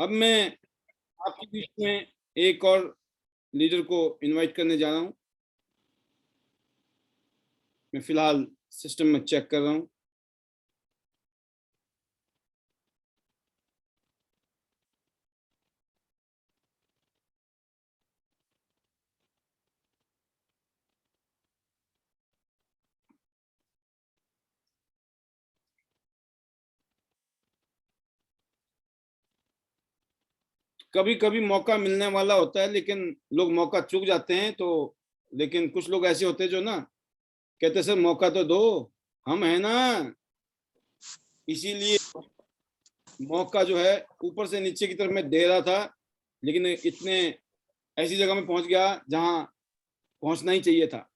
अब मैं आपके बीच में एक और लीडर को इनवाइट करने जा रहा हूं। मैं फिलहाल सिस्टम में चेक कर रहा हूं। कभी कभी मौका मिलने वाला होता है, लेकिन लोग मौका चूक जाते हैं। तो लेकिन कुछ लोग ऐसे होते हैं जो ना कहते सर मौका तो दो, हम है ना। इसीलिए मौका जो है ऊपर से नीचे की तरफ मैं दे रहा था, लेकिन इतने ऐसी जगह में पहुंच गया जहां पहुंचना ही चाहिए था।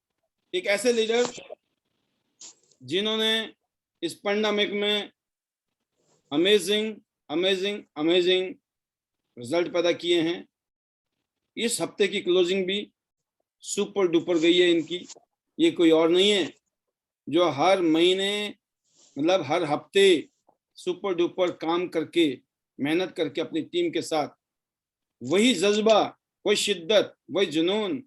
एक ऐसे लीडर जिन्होंने इस पैंडेमिक में अमेजिंग अमेजिंग अमेजिंग रिजल्ट पैदा किए हैं। इस हफ्ते की क्लोजिंग भी सुपर डुपर गई है इनकी। ये कोई और नहीं है जो हर महीने मतलब हर हफ्ते सुपर डुपर काम करके मेहनत करके अपनी टीम के साथ वही जज्बा, वही शिद्दत, वही जुनून,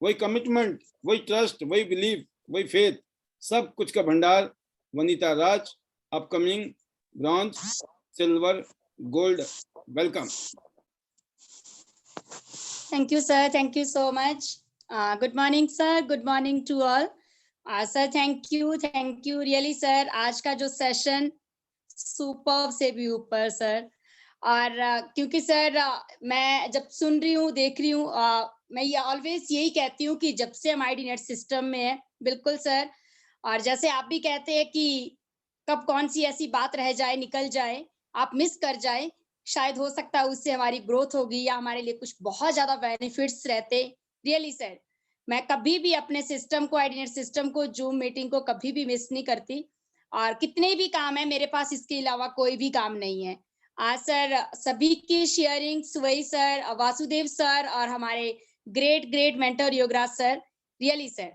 वही कमिटमेंट, वही ट्रस्ट, वही बिलीफ, वही फेथ, सब कुछ का भंडार Vanita Raj, upcoming bronze, silver, gold. Welcome. Thank you, sir. Thank you so much. Good morning, sir. Good morning to all. Sir, thank you. Thank you. Really, sir. आज का जो सेशन सुपर से भी ऊपर सर। और क्योंकि सर मैं जब सुन रही हूँ, देख रही हूँ, मैं ये ऑलवेज यही कहती हूँ कि जब से हम आईडी नेट सिस्टम में है, बिल्कुल सर। और जैसे आप भी कहते हैं कि कब कौन सी ऐसी बात रह जाए, निकल जाए, आप मिस कर जाए, शायद हो सकता है उससे हमारी ग्रोथ होगी या हमारे लिए कुछ बहुत ज्यादा बेनिफिट्स रहते। रियली सर, मैं कभी भी अपने सिस्टम को, आईडी नेट सिस्टम को, जूम मीटिंग को कभी भी मिस नहीं करती। और कितने भी काम है मेरे पास, इसके अलावा कोई भी काम नहीं है। आज सर सभी की शेयरिंग्स, वही सर वासुदेव सर और हमारे great great mentor Yograj sir. Really sir,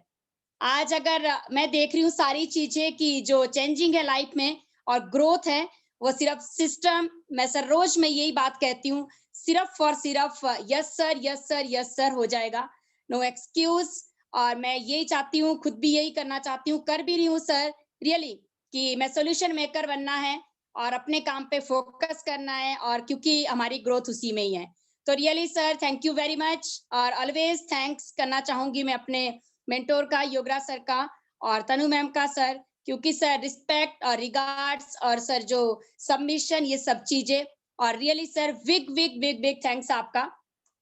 आज अगर मैं देख रही हूँ सारी चीजें कि जो चेंजिंग है लाइफ में और ग्रोथ है, वो सिर्फ सिस्टम, मैं सर रोज मैं यही बात कहती हूँ, सिर्फ और सिर्फ yes sir, yes sir, yes sir हो जाएगा, नो एक्सक्यूज। और मैं यही चाहती हूँ, खुद भी यही करना चाहती हूँ, कर भी रही हूँ सर। रियली कि मैं सॉल्यूशन मेकर बनना है और अपने काम पे फोकस करना है, और क्योंकि हमारी ग्रोथ उसी में ही है। तो really sir, thank you very much. और ऑलवेज थैंक्स करना चाहूंगी मैं अपने मेंटोर का, योगराज सर का, और तनु मैम का सर, क्योंकि सर रिस्पेक्ट और रिगार्ड्स और सर जो सबमिशन, ये सब चीजें। और really sir big big big big thanks आपका,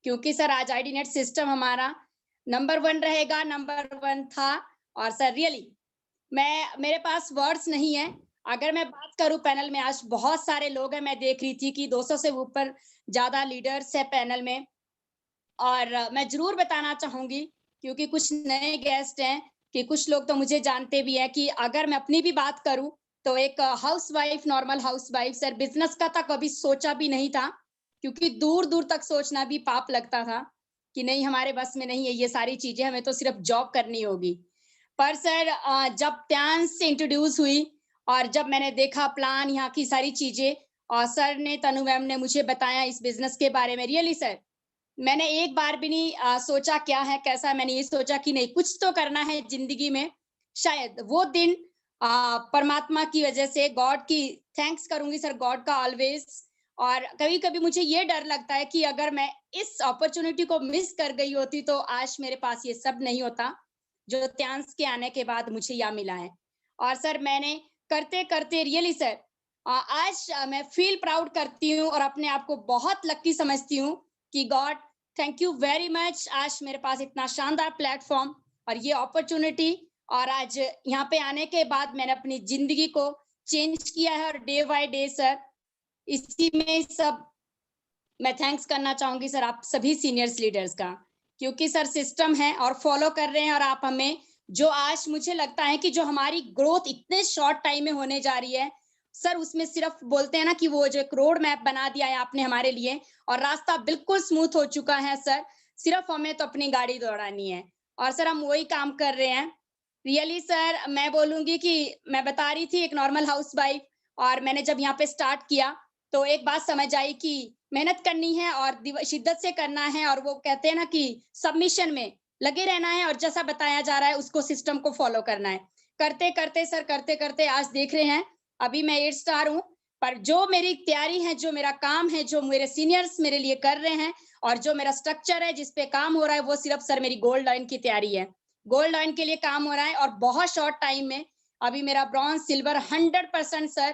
क्योंकि सर आज आईडी नेट सिस्टम हमारा नंबर 1 रहेगा, नंबर 1 था। और सर रियली मेरे पास वर्ड्स नहीं है। अगर मैं बात करूं, पैनल में आज बहुत सारे लोग हैं, मैं देख रही थी कि 200 से ऊपर ज्यादा लीडर्स है पैनल में। और मैं जरूर बताना चाहूंगी, क्योंकि कुछ नए गेस्ट हैं, कि कुछ लोग तो मुझे जानते भी हैं, कि अगर मैं अपनी भी बात करूं तो एक housewife, normal housewife sir, business का था कभी सोचा भी नहीं था, क्योंकि दूर दूर तक सोचना भी पाप लगता था कि नहीं हमारे बस में नहीं है ये सारी चीजें, हमें तो सिर्फ जॉब करनी होगी। पर सर जब ध्यान से इंट्रोड्यूस हुई और जब मैंने देखा प्लान, यहाँ की सारी चीजें, और सर ने, तनु मैम ने मुझे बताया इस बिजनेस के बारे में, रियली सर मैंने एक बार भी नहीं सोचा क्या है कैसा है। मैंने ये सोचा कि नहीं, कुछ तो करना है जिंदगी में। शायद वो दिन परमात्मा की वजह से, गॉड की थैंक्स करूंगी सर, गॉड का ऑलवेज। और कभी कभी मुझे ये डर लगता है कि अगर मैं इस अपॉर्चुनिटी को मिस कर गई होती तो आज मेरे पास ये सब नहीं होता जो त्यांस के आने के बाद मुझे यहाँ मिला है। और सर मैंने करते करते रियली सर आज मैं फील प्राउड करती हूँ और अपने आप को बहुत लकी समझती हूँ कि God thank you very much, आज मेरे पास इतना शानदार प्लेटफॉर्म और ये अपॉर्चुनिटी, और आज यहाँ पे आने के बाद मैंने अपनी जिंदगी को चेंज किया है। और डे बाय डे सर इसी में सब मैं थैंक्स करना चाहूंगी सर आप सभी सीनियर्स लीडर्स का, क्योंकि सर सिस्टम है और फॉलो कर रहे हैं, और आप हमें जो आज मुझे लगता है कि जो हमारी ग्रोथ इतने शॉर्ट टाइम में होने जा रही है सर, उसमें सिर्फ बोलते हैं ना कि वो जो एक रोड मैप बना दिया है आपने हमारे लिए, और रास्ता बिल्कुल स्मूथ हो चुका है सर, सिर्फ हमें तो अपनी गाड़ी दौड़ानी है, और सर हम वही काम कर रहे हैं। रियली सर मैं बोलूंगी कि मैं बता रही थी एक नॉर्मल हाउसवाइफ, और मैंने जब यहाँ पे स्टार्ट किया तो एक बात समझ आई कि मेहनत करनी है और शिद्दत से करना है, और वो कहते हैं ना कि सबमिशन में लगे रहना है, और जैसा बताया जा रहा है उसको सिस्टम को फॉलो करना है। करते करते सर, करते करते आज देख रहे हैं, अभी मैं 8 स्टार हूँ, पर जो मेरी तैयारी है, जो मेरा काम है, जो मेरे सीनियर्स मेरे लिए कर रहे हैं, और जो मेरा स्ट्रक्चर है जिस पे काम हो रहा है, वो सिर्फ सर मेरी गोल्ड लाइन की तैयारी है। गोल्ड लाइन के लिए काम हो रहा है, और बहुत शॉर्ट टाइम में अभी मेरा ब्रॉन्ज, सिल्वर 100% सर।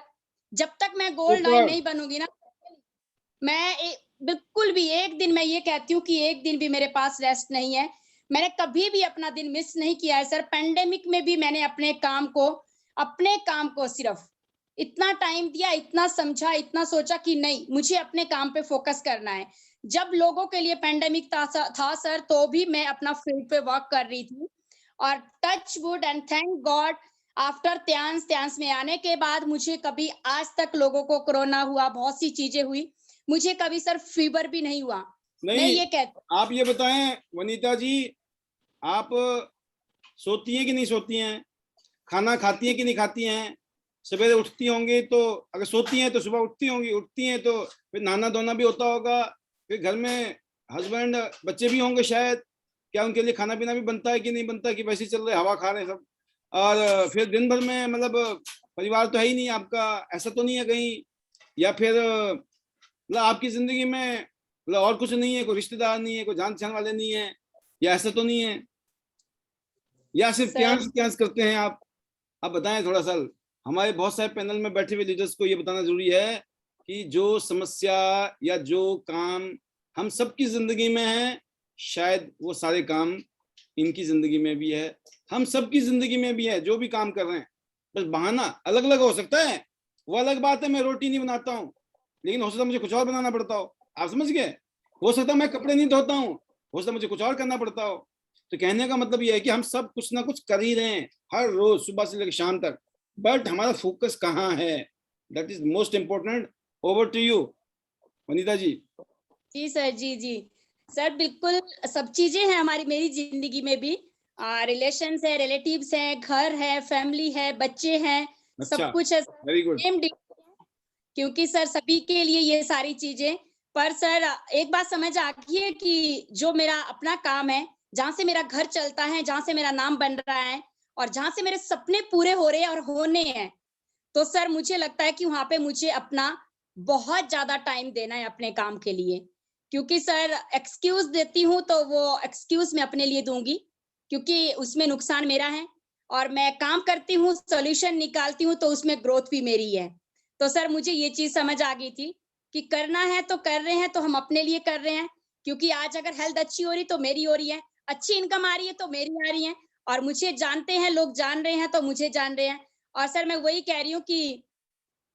जब तक मैं गोल्ड लाइन सुपर। नहीं बनूंगी ना, मैं बिल्कुल भी एक दिन, मैं ये कहती हूँ कि एक दिन भी मेरे पास रेस्ट नहीं है। मैंने कभी भी अपना दिन मिस नहीं किया है सर। पैंडेमिक में भी मैंने अपने काम को सिर्फ इतना टाइम दिया, इतना समझा, इतना सोचा कि नहीं, मुझे अपने काम पे फोकस करना है। जब लोगों के लिए पैंडेमिक था सर, तो भी मैं अपना फील्ड पे वर्क कर रही थी, और touch wood and thank God, after त्यांस में आने के बाद मुझे कभी आज तक, लोगों को कोरोना हुआ, बहुत सी चीजें हुई, मुझे कभी सर फीवर भी नहीं हुआ। मैं नहीं, ये कहती आप ये बताएं वनीता जी, आप सोती हैं कि नहीं सोती हैं? खाना खाती हैं कि नहीं खाती हैं? सवेरे उठती होंगी तो, अगर सोती हैं तो सुबह उठती होंगी, उठती हैं तो फिर नहाना धोना भी होता होगा, फिर घर में हस्बैंड बच्चे भी होंगे शायद, क्या उनके लिए खाना पीना भी बनता है कि नहीं बनता, कि वैसे ही चल रहे हवा खा रहे हैं सब? और फिर दिन भर में मतलब परिवार तो है ही नहीं आपका, ऐसा तो नहीं है कहीं? या फिर मतलब आपकी जिंदगी में मतलब और कुछ नहीं है, कोई रिश्तेदार नहीं है, कोई जान पहचान वाले नहीं है, या ऐसा तो नहीं है? या सिर्फ सर, त्यास त्यास करते हैं आप बताएं थोड़ा सा। हमारे बहुत सारे पैनल में बैठे हुए लीडर्स को ये बताना जरूरी है कि जो समस्या या जो काम हम सबकी जिंदगी में है, शायद वो सारे काम इनकी जिंदगी में भी है, हम सबकी जिंदगी में भी है, जो भी काम कर रहे हैं। बस बहाना अलग अलग हो सकता है, वो अलग बात है। मैं रोटी नहीं बनाता हूँ, लेकिन हो सकता है मुझे कुछ और बनाना पड़ता हो, आप समझ गए? हो सकता है मैं कपड़े नहीं धोता हूँ, हो सकता है मुझे कुछ और करना पड़ता हो। तो कहने का मतलब ये है कि हम सब कुछ ना कुछ कर ही रहे हैं हर रोज, सुबह से लेकर शाम तक, बट हमारा फोकस कहाँ है? That is most important. Over to you Vanita ji. जी सर, जी जी सर, बिल्कुल सब चीजें हैं हमारी, मेरी जिंदगी में भी। रिलेशंस है, रिलेटिव्स है, घर है, फैमिली है, बच्चे हैं, अच्छा, सब कुछ है। Very good. सेम, क्योंकि सर सभी के लिए ये सारी चीजें। पर सर एक बात समझ आ गई है कि जो मेरा अपना काम है, जहाँ से मेरा घर चलता है, जहाँ से मेरा नाम बन रहा है, और जहाँ से मेरे सपने पूरे हो रहे हैं और होने हैं, तो सर मुझे लगता है कि वहां पे मुझे अपना बहुत ज्यादा टाइम देना है अपने काम के लिए। क्योंकि सर एक्सक्यूज देती हूँ तो वो एक्सक्यूज मैं अपने लिए दूंगी, क्योंकि उसमें नुकसान मेरा है, और मैं काम करती हूँ, सॉल्यूशन निकालती हूँ, तो उसमें ग्रोथ भी मेरी है। तो सर मुझे ये चीज समझ आ गई थी कि करना है तो कर रहे हैं, तो हम अपने लिए कर रहे हैं। क्योंकि आज अगर हेल्थ अच्छी हो रही तो मेरी हो रही है, अच्छी इनकम आ रही है तो मेरी आ रही है, और मुझे जानते हैं लोग, जान रहे हैं तो मुझे जान रहे हैं। और सर मैं वही कह रही हूँ कि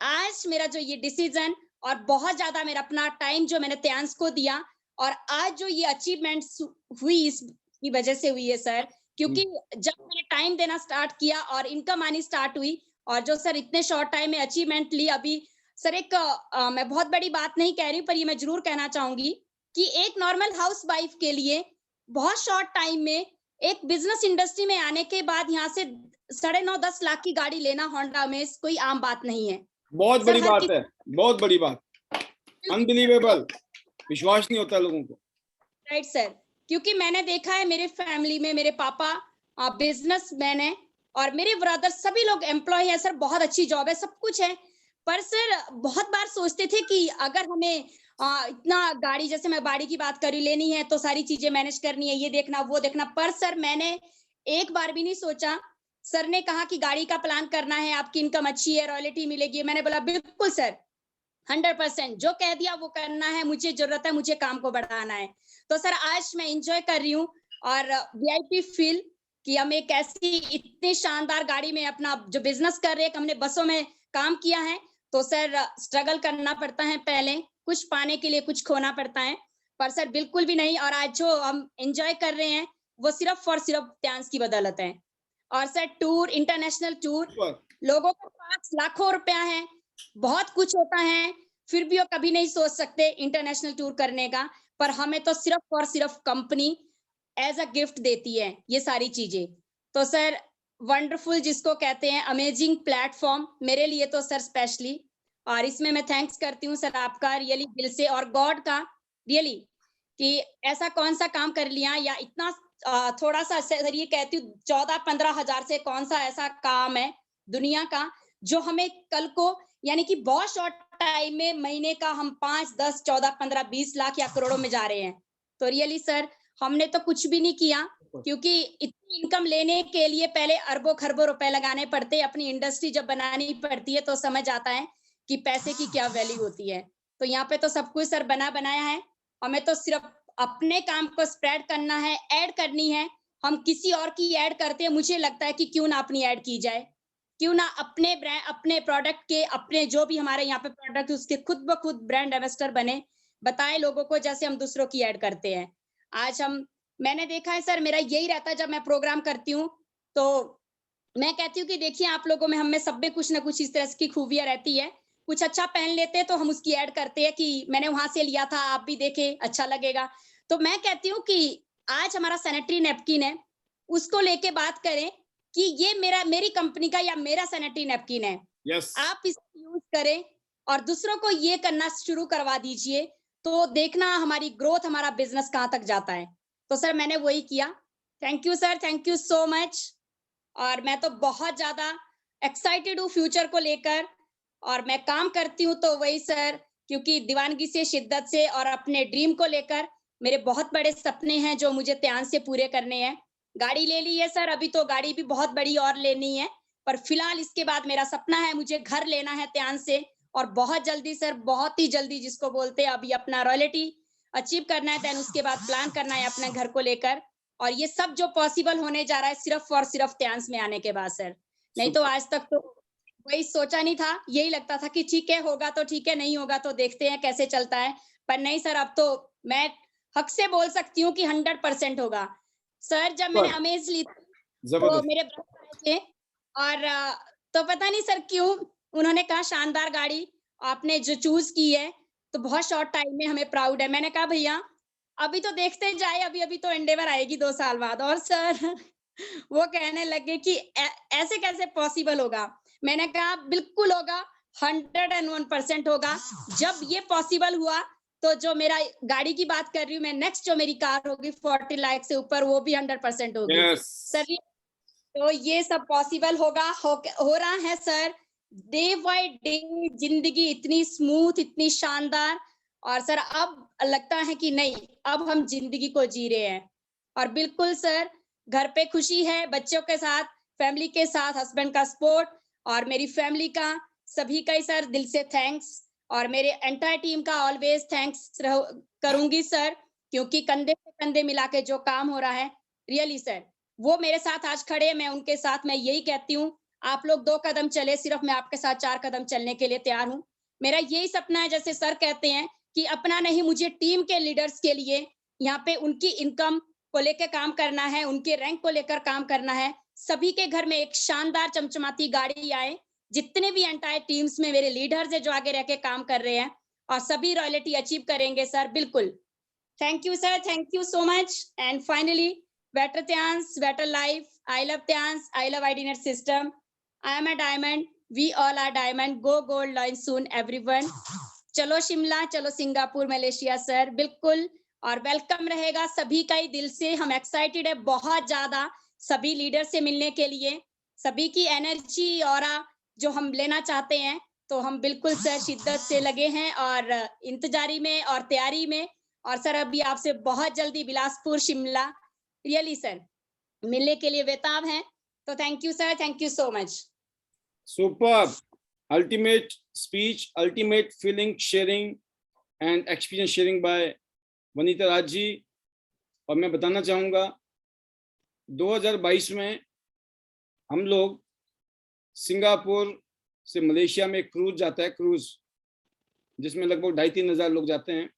आज मेरा जो ये डिसीजन, और बहुत ज्यादा मेरा अपना टाइम जो मैंने त्यांश को दिया, और आज जो ये अचीवमेंट्स हुई, इसकी वजह से हुई है सर। क्योंकि जब मैंने टाइम देना स्टार्ट किया और इनकम आनी स्टार्ट हुई, और जो सर इतने शॉर्ट टाइम में अचीवमेंट ली अभी, सर एक मैं बहुत बड़ी बात नहीं कह रही हूँ, पर ये मैं जरूर कहना चाहूंगी कि एक नॉर्मल हाउस वाइफ के लिए बहुत शॉर्ट टाइम में एक बिजनेस इंडस्ट्री में आने के बाद यहाँ से 9.5-10 लाख की गाड़ी लेना होंडा में कोई आम बात नहीं है बहुत सर। बड़ी हर बात किसी, है, बहुत बड़ी बात, अनबिलीवेबल, विश्वास नहीं होता लोगों को। Right sir. क्योंकि मैंने देखा है मेरे फैमिली में, मेरे पापा बिजनेसमैन है, और मेरे ब्रदर सभी लोग एम्प्लॉय है सर, बहुत अच्छी जॉब है, सब कुछ है। पर सर बहुत बार सोचते थे कि अगर हमें इतना गाड़ी, जैसे मैं गाड़ी की बात करी, लेनी है तो सारी चीजें मैनेज करनी है, ये देखना वो देखना। पर सर मैंने एक बार भी नहीं सोचा। सर ने कहा कि गाड़ी का प्लान करना है, आपकी इनकम अच्छी है, रॉयल्टी मिलेगी। मैंने बोला बिल्कुल सर, 100% जो कह दिया वो करना है, मुझे जरूरत है, मुझे काम को बढ़ाना है। तो सर आज मैं एंजॉय कर रही हूँ, और वीआईपी फील कि हम एक ऐसी इतनी शानदार गाड़ी में अपना जो बिजनेस कर रहे हैं, हमने बसों में काम किया है। तो सर स्ट्रगल करना पड़ता है, पहले कुछ पाने के लिए कुछ खोना पड़ता है, पर सर बिल्कुल भी नहीं। और आज जो हम एंजॉय कर रहे हैं, वो सिर्फ और सिर्फ त्यांश की बदौलत है। और सर टूर, इंटरनेशनल टूर, लोगों के पास लाखों रुपया है, बहुत कुछ होता है, फिर भी वो कभी नहीं सोच सकते इंटरनेशनल टूर करने का। पर हमें तो सिर्फ और सिर्फ कंपनी एज अ गिफ्ट देती है ये सारी चीजें। तो सर वंडरफुल जिसको कहते हैं, अमेजिंग प्लेटफॉर्म मेरे लिए तो सर स्पेशली। और इसमें मैं थैंक्स करती हूँ सर आपका रियली दिल से, और गॉड का रियली, कि ऐसा कौन सा काम कर लिया, या इतना थोड़ा सा सर ये कहती हूँ 14-15 हजार से कौन सा ऐसा काम है दुनिया का जो हमें कल को, यानी कि बहुत शॉर्ट टाइम में महीने का हम 5, 10, 14, 15, 20 लाख या करोड़ों में जा रहे हैं। तो रियली सर हमने तो कुछ भी नहीं किया, क्योंकि इतनी इनकम लेने के लिए पहले अरबों खरबों रुपए लगाने पड़ते हैं। अपनी इंडस्ट्री जब बनानी पड़ती है तो समझ आता है कि पैसे की क्या वैल्यू होती है। तो यहाँ पे तो सब कुछ सर बना बनाया है, हमें तो सिर्फ अपने काम को स्प्रेड करना है, ऐड करनी है। हम किसी और की ऐड करते हैं, मुझे लगता है कि क्यों ना अपनी ऐड की जाए, क्यों ना अपने ब्रांड, अपने प्रोडक्ट के, अपने जो भी हमारे यहाँ पे प्रोडक्ट उसके खुद ब खुद ब्रांड एम्बेसडर बने, बताएं लोगों को जैसे हम दूसरों की ऐड करते हैं। आज मैंने देखा है सर, मेरा यही रहता है जब मैं प्रोग्राम करती हूँ, तो मैं कहती हूँ कि देखिए आप लोगों में, हम में सब में कुछ ना कुछ इस तरह की खूबियां रहती है। कुछ अच्छा पहन लेते हैं तो हम उसकी ऐड करते हैं कि मैंने वहां से लिया था, आप भी देखें अच्छा लगेगा। तो मैं कहती हूँ कि आज हमारा सैनिटरी नैपकिन है, उसको लेके बात करें कि ये मेरी कंपनी का या मेरा सैनिटरी नैपकिन है। यस, आप इसको यूज करें और दूसरों को ये करना शुरू करवा दीजिए, तो देखना हमारी ग्रोथ, हमारा बिजनेस कहाँ तक जाता है। तो सर मैंने वही किया। Thank you sir, thank you so much. और मैं तो बहुत ज्यादा एक्साइटेड हूँ फ्यूचर को लेकर, और मैं काम करती हूँ तो वही सर, क्योंकि दीवानगी से, शिद्दत से, और अपने ड्रीम को लेकर मेरे बहुत बड़े सपने हैं जो मुझे ध्यान से पूरे करने हैं। गाड़ी ले ली है सर, अभी तो गाड़ी भी बहुत बड़ी और लेनी है, पर फिलहाल इसके बाद मेरा सपना है मुझे घर लेना है ध्यान से, और बहुत जल्दी सर, बहुत ही जल्दी, जिसको बोलते हैं अभी अपना रॉयल्टी अचीव करना है, देन उसके बाद प्लान करना है अपने घर को लेकर। और ये सब जो पॉसिबल होने जा रहा है सिर्फ और सिर्फ ध्यान में आने के बाद सर। नहीं तो आज तक तो वही सोचा नहीं था, यही लगता था कि ठीक है होगा तो ठीक है, नहीं होगा तो देखते हैं कैसे चलता है। पर नहीं सर, अब तो मैं हक से बोल सकती हूँ कि 100% होगा। सर जब मैंने अमेज ली थी, तो जबरदस्त। मेरे ब्रदर आए थे, और तो पता नहीं सर क्यों उन्होंने कहा शानदार गाड़ी आपने जो चूज की है, तो बहुत शॉर्ट टाइम में हमें प्राउड है। मैंने कहा भैया अभी तो देखते जाए, अभी अभी तो एंडेवर आएगी 2 साल बाद। और सर वो कहने लगे कि ऐसे कैसे पॉसिबल होगा। मैंने कहा बिल्कुल होगा, 101% होगा। जब ये पॉसिबल हुआ तो जो मेरा गाड़ी की बात कर रही हूँ मैं, नेक्स्ट जो मेरी कार होगी 40 लाख से ऊपर, वो भी 100% होगी। यस, सर तो ये सब पॉसिबल होगा, हो रहा है सर। डे बाय डे जिंदगी इतनी स्मूथ, इतनी शानदार, और सर अब लगता है कि नहीं, अब हम जिंदगी को जी रहे हैं। और बिल्कुल सर घर पे खुशी है, बच्चों के साथ, फैमिली के साथ, हस्बैंड का सपोर्ट, और मेरी फैमिली का, सभी का ही सर दिल से थैंक्स। और मेरे एंटायर टीम का ऑलवेज थैंक्स करूंगी सर, क्योंकि कंधे से कंधे मिला के जो काम हो रहा है, रियली सर वो मेरे साथ आज खड़े, मैं उनके साथ, मैं यही कहती हूँ आप लोग 2 कदम चले, सिर्फ मैं आपके साथ 4 कदम चलने के लिए तैयार हूँ। मेरा यही सपना है, जैसे सर कहते हैं कि अपना नहीं, मुझे टीम के लीडर्स के लिए यहाँ पे उनकी इनकम को लेकर काम करना है, उनके रैंक को लेकर काम करना है। सभी के घर में एक शानदार चमचमाती गाड़ी आए, जितने भी एंटायर टीम्स में मेरे लीडर्स है जो आगे रह के काम कर रहे हैं, और सभी रॉयल्टी अचीव करेंगे सर, बिल्कुल। Thank you, sir. Thank you so much. And finally, better Tyans, better life. I love Tyans. I love IDNet system. I am a diamond. We all are diamond. Go gold line soon, everyone. चलो शिमला, चलो Singapore, Malaysia sir, बिल्कुल। और welcome रहेगा सभी का ही दिल से। हम एक्साइटेड है बहुत ज्यादा सभी लीडर से मिलने के लिए, सभी की एनर्जी और जो हम लेना चाहते हैं, तो हम बिल्कुल सर शिद्दत से लगे हैं और इंतजारी में और तैयारी में। और सर अभी आपसे बहुत जल्दी बिलासपुर, शिमला, रियली सर मिलने के लिए बेताब हैं। तो thank you sir, thank you so much. Super, ultimate speech, ultimate feeling sharing and experience sharing by Vanita Raj ji. और मैं बताना चाहूंगा 2022 में हम लोग सिंगापुर से मलेशिया में क्रूज जाता है, क्रूज जिसमें लगभग 2,500-3 हजार लोग जाते हैं।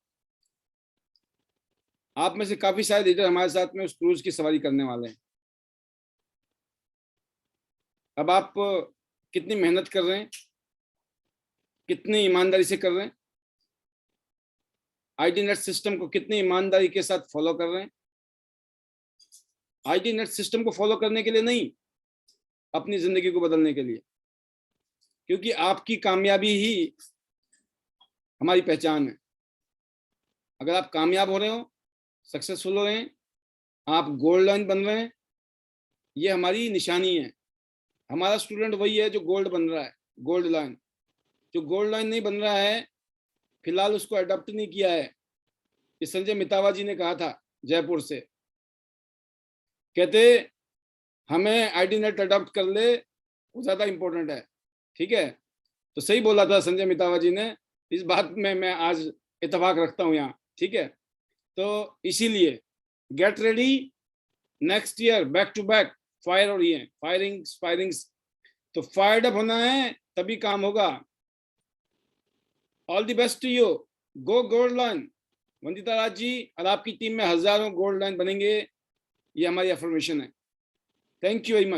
आप में से काफी सारे लीडर हमारे साथ में उस क्रूज की सवारी करने वाले हैं। अब आप कितनी मेहनत कर रहे हैं, कितनी ईमानदारी से कर रहे हैं, आईडीनेट सिस्टम को कितनी ईमानदारी के साथ फॉलो कर रहे हैं। आईडीनेट सिस्टम को फॉलो करने के लिए नहीं, अपनी जिंदगी को बदलने के लिए, क्योंकि आपकी कामयाबी ही हमारी पहचान है। अगर आप कामयाब हो रहे हो, सक्सेसफुल हो रहे हैं, आप गोल्ड लाइन बन रहे हैं, ये हमारी निशानी है। हमारा स्टूडेंट वही है जो गोल्ड बन रहा है, गोल्ड लाइन। जो गोल्ड लाइन नहीं बन रहा है, फिलहाल उसको अडॉप्ट नहीं किया है। ये संजय मितावा जी ने कहा था जयपुर से, कहते हमें आईडी नेट अडॉप्ट कर ले, वो ज्यादा इंपॉर्टेंट है। ठीक है, तो सही बोला था संजय मितावा जी ने, इस बात में मैं आज इत्तेफाक रखता हूँ यहाँ। ठीक है, तो इसीलिए get ready, next year back to back fire हो रही है, फायरिंग्स। तो फायर्ड अप होना है, तभी काम होगा। All the best to you, go gold line. Vandita Raj ji और आपकी टीम में हजारों गोल्ड लाइन बनेंगे, ये हमारी अफर्मेशन है। Thank you very much.